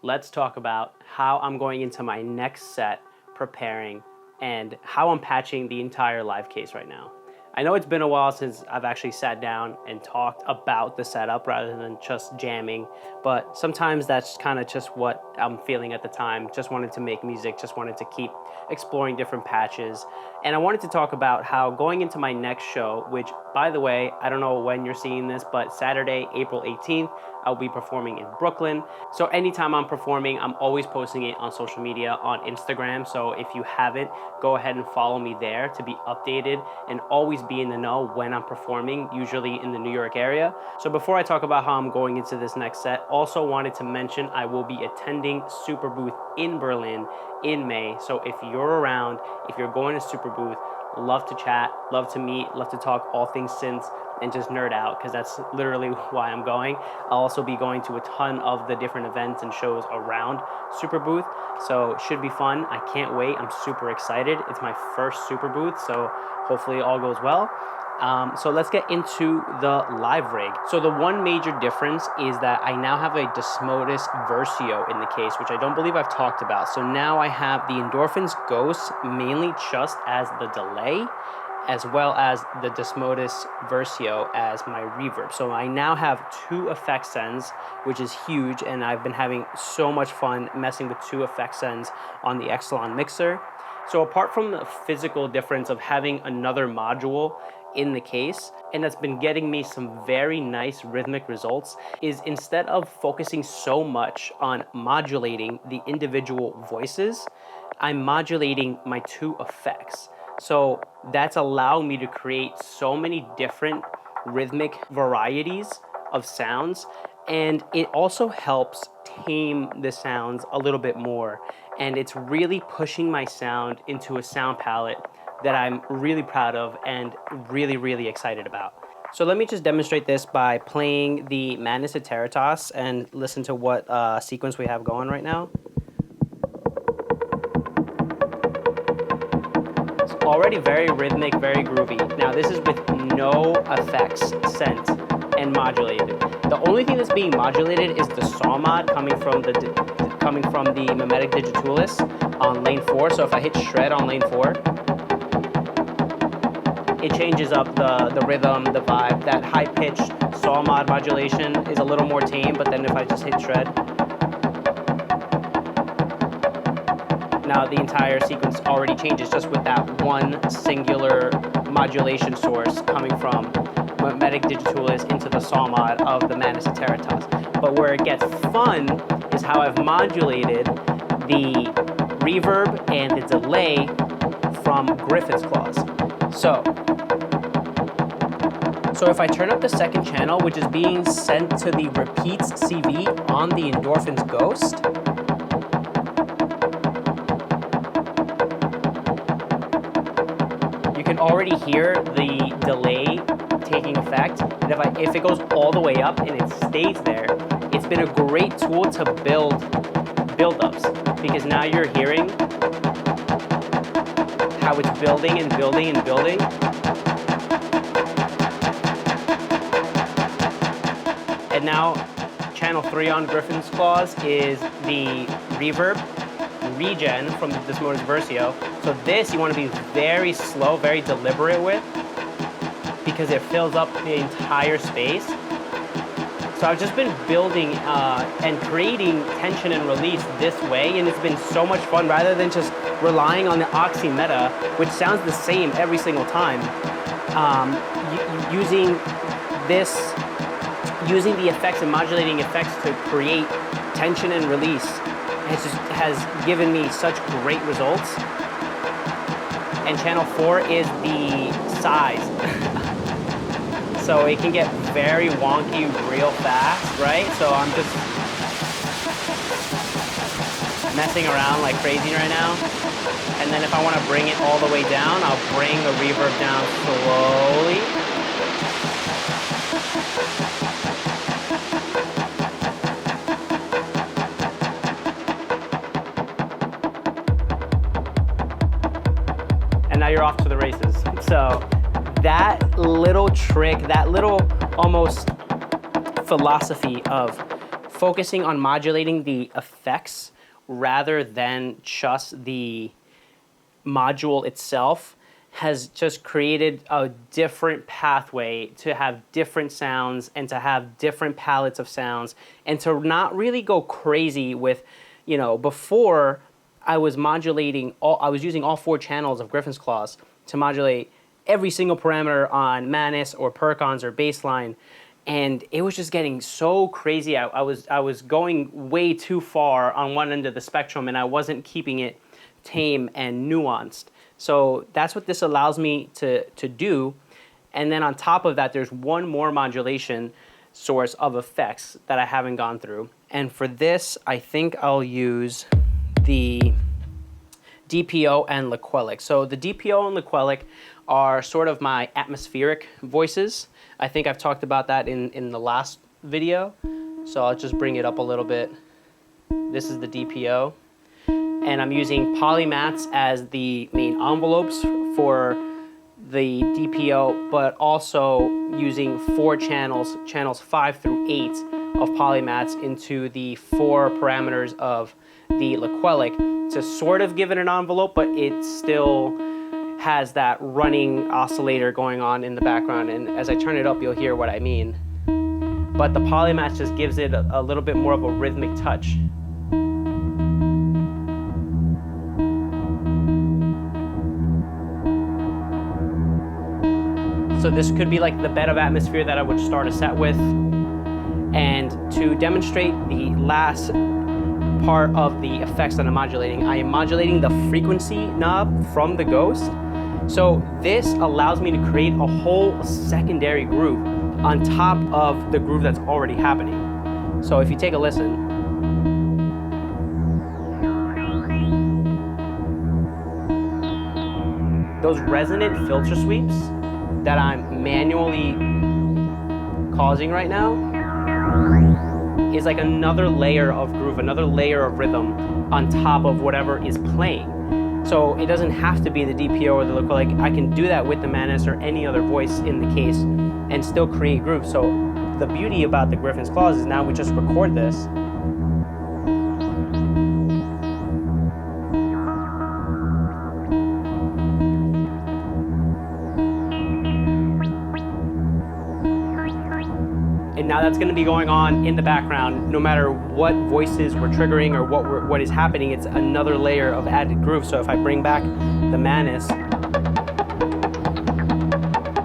let's talk about how I'm going into my next set, preparing, and how I'm patching the entire live case right now. I know it's been a while since I've actually sat down and talked about the setup rather than just jamming, but sometimes that's kind of just what I'm feeling at the time. Just wanted to make music, just wanted to keep exploring different patches. And I wanted to talk about how going into my next show, which, by the way, I don't know when you're seeing this, but Saturday, April 18th, I'll be performing in Brooklyn. So anytime I'm performing, I'm always posting it on social media, on Instagram. So if you haven't, go ahead and follow me there to be updated and always be in the know when I'm performing, usually in the New York area. So before I talk about how I'm going into this next set, also wanted to mention I will be attending Superbooth in Berlin in May. So if you're around, if you're going to Superbooth, love to chat, love to meet, love to talk all things synths and just nerd out, because that's literally why I'm going. I'll also be going to a ton of the different events and shows around Superbooth, so it should be fun. I can't wait. I'm super excited. It's my first Superbooth, so hopefully all goes well. So let's get into the live rig. So the one major difference is that I now have a Desmodus Versio in the case, which I don't believe I've talked about. So now I have the Endorphins Ghost mainly just as the delay, as well as the Desmodus Versio as my reverb. So I now have two effect sends, which is huge, and I've been having so much fun messing with two effect sends on the Exelon mixer. So apart from the physical difference of having another module in the case, and that's been getting me some very nice rhythmic results, is instead of focusing so much on modulating the individual voices, I'm modulating my two effects. So that's allowed me to create so many different rhythmic varieties of sounds, and it also helps tame the sounds a little bit more, and it's really pushing my sound into a sound palette that I'm really proud of and really excited about. So let me just demonstrate this by playing the Mimetic Digitalis and listen to what sequence we have going right now. It's already very rhythmic, very groovy. Now this is with no effects sent and modulated. The only thing that's being modulated is the saw mod coming from the Mimetic Digitalis on lane 4. So if I hit shred on lane 4, it changes up the rhythm, the vibe. That high-pitched saw mod modulation is a little more tame, but then if I just hit shred, now the entire sequence already changes just with that one singular modulation source coming from Mimetic Digitalis into the saw mod of the Mimetic Digitalis. But where it gets fun is how I've modulated the reverb and the delay from Griffin's Claws. So if I turn up the second channel, which is being sent to the repeats CV on the Endorphins Ghost, you can already hear the delay taking effect. And if it goes all the way up and it stays there, it's been a great tool to build build-ups, because now you're hearing how it's building and building and building. And now channel 3 on Griffin's Claws is the reverb regen from the Desmodus Versio. So this you want to be very slow, very deliberate with, because it fills up the entire space. So I've just been building and creating tension and release this way, and it's been so much fun rather than just relying on the oxymeta, which sounds the same every single time. Using the effects and modulating effects to create tension and release has given me such great results. And channel 4 is the size. So it can get very wonky real fast, right? So I'm just messing around like crazy right now. And then if I want to bring it all the way down, I'll bring the reverb down slowly. And now you're off to the races. So that little trick, that little almost philosophy of focusing on modulating the effects rather than just the module itself has just created a different pathway to have different sounds and to have different palettes of sounds and to not really go crazy with, you know, before I was using all 4 channels of Griffin's Claws to modulate every single parameter on Manus or Percons or baseline, and it was just getting so crazy. I was going way too far on one end of the spectrum, and I wasn't keeping it tame and nuanced. So that's what this allows me to do. And then on top of that, there's one more modulation source of effects that I haven't gone through. And for this, I think I'll use the DPO and Laquelic. So the DPO and Laquelic are sort of my atmospheric voices. I think I've talked about that in the last video. So I'll just bring it up a little bit. This is the DPO. And I'm using polymats as the main envelopes for the DPO, but also using 4 channels, channels 5 through 8 of polymats into the 4 parameters of the Laquelic to sort of give it an envelope, but it still has that running oscillator going on in the background. And as I turn it up, you'll hear what I mean. But the polymats just gives it a little bit more of a rhythmic touch. So this could be like the bed of atmosphere that I would start a set with. And to demonstrate the last part of the effects that I'm modulating, I am modulating the frequency knob from the Ghost. So this allows me to create a whole secondary groove on top of the groove that's already happening. So if you take a listen, those resonant filter sweeps that I'm manually causing right now is like another layer of groove, another layer of rhythm on top of whatever is playing. So it doesn't have to be the DPO or the Laquelic. I can do that with the Manus or any other voice in the case and still create groove. So the beauty about the Griffin's Claws is now we just record this. And now that's going to be going on in the background no matter what voices we're triggering or what is happening. It's another layer of added groove. So if I bring back the Manus,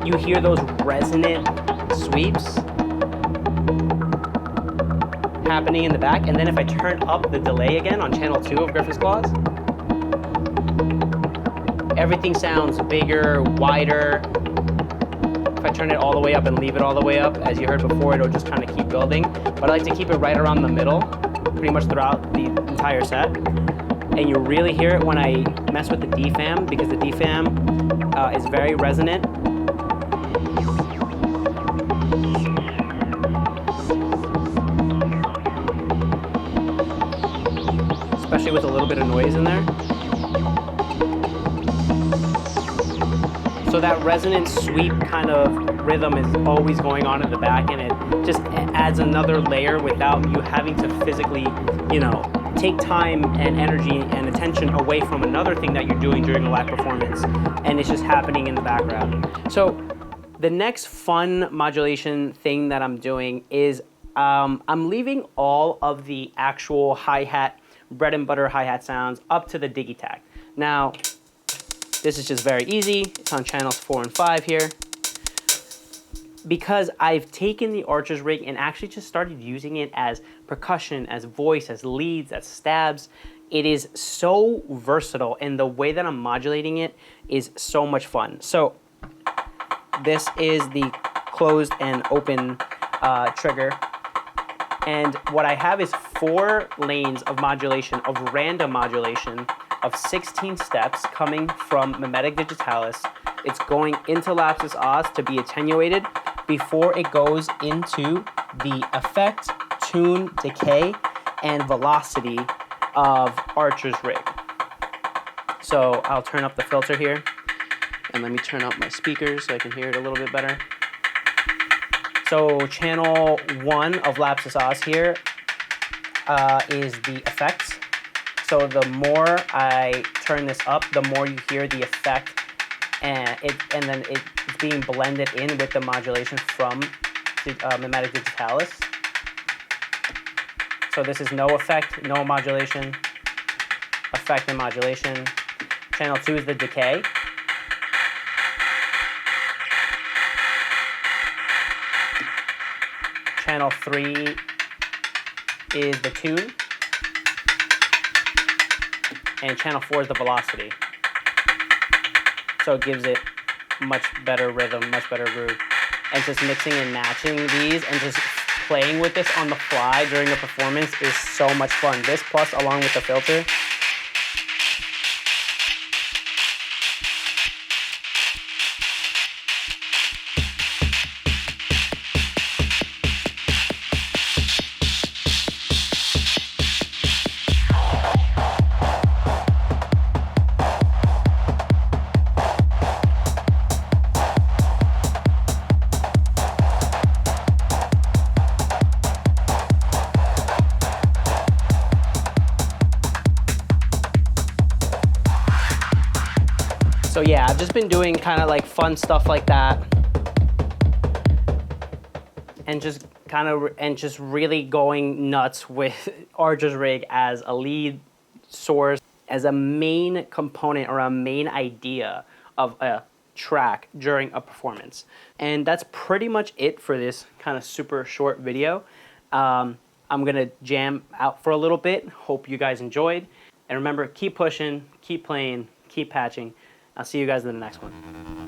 you hear those resonant sweeps happening in the back. And then if I turn up the delay again on channel 2 of Griffin's Claws, everything sounds bigger, wider. If I turn it all the way up and leave it all the way up, as you heard before, it'll just kind of keep building. But I like to keep it right around the middle, pretty much throughout the entire set. And you really hear it when I mess with the DFAM, because the DFAM is very resonant. Especially with a little bit of noise in there. So that resonant sweep kind of rhythm is always going on in the back, and it just adds another layer without you having to physically, you know, take time and energy and attention away from another thing that you're doing during a live performance, and it's just happening in the background. So the next fun modulation thing that I'm doing is I'm leaving all of the actual hi-hat, bread and butter hi-hat sounds up to the Digitac. Now, this is just very easy. It's on channels 4 and 5 here. Because I've taken the Archer's rig and actually just started using it as percussion, as voice, as leads, as stabs. It is so versatile, and the way that I'm modulating it is so much fun. So this is the closed and open trigger. And what I have is 4 lanes of modulation, of random modulation, of 16 steps coming from Mimetic Digitalis. It's going into Lapsus Oz to be attenuated before it goes into the effect, tune, decay, and velocity of Archer's rig. So I'll turn up the filter here, and let me turn up my speakers so I can hear it a little bit better. So channel 1 of Lapsus Oz here is the effects. So the more I turn this up, the more you hear the effect, and then it's being blended in with the modulation from Mimetic Digitalis. So this is no effect, no modulation, effect and modulation. Channel 2 is the decay. Channel 3 is the tune. And channel 4 is the velocity. So it gives it much better rhythm, much better groove. And just mixing and matching these and just playing with this on the fly during a performance is so much fun. This plus along with the filter. So yeah, I've just been doing kind of like fun stuff like that, and just really going nuts with Archer's rig as a lead source, as a main component or a main idea of a track during a performance. And that's pretty much it for this kind of super short video. I'm gonna jam out for a little bit. Hope you guys enjoyed. And remember, keep pushing, keep playing, keep patching. I'll see you guys in the next one.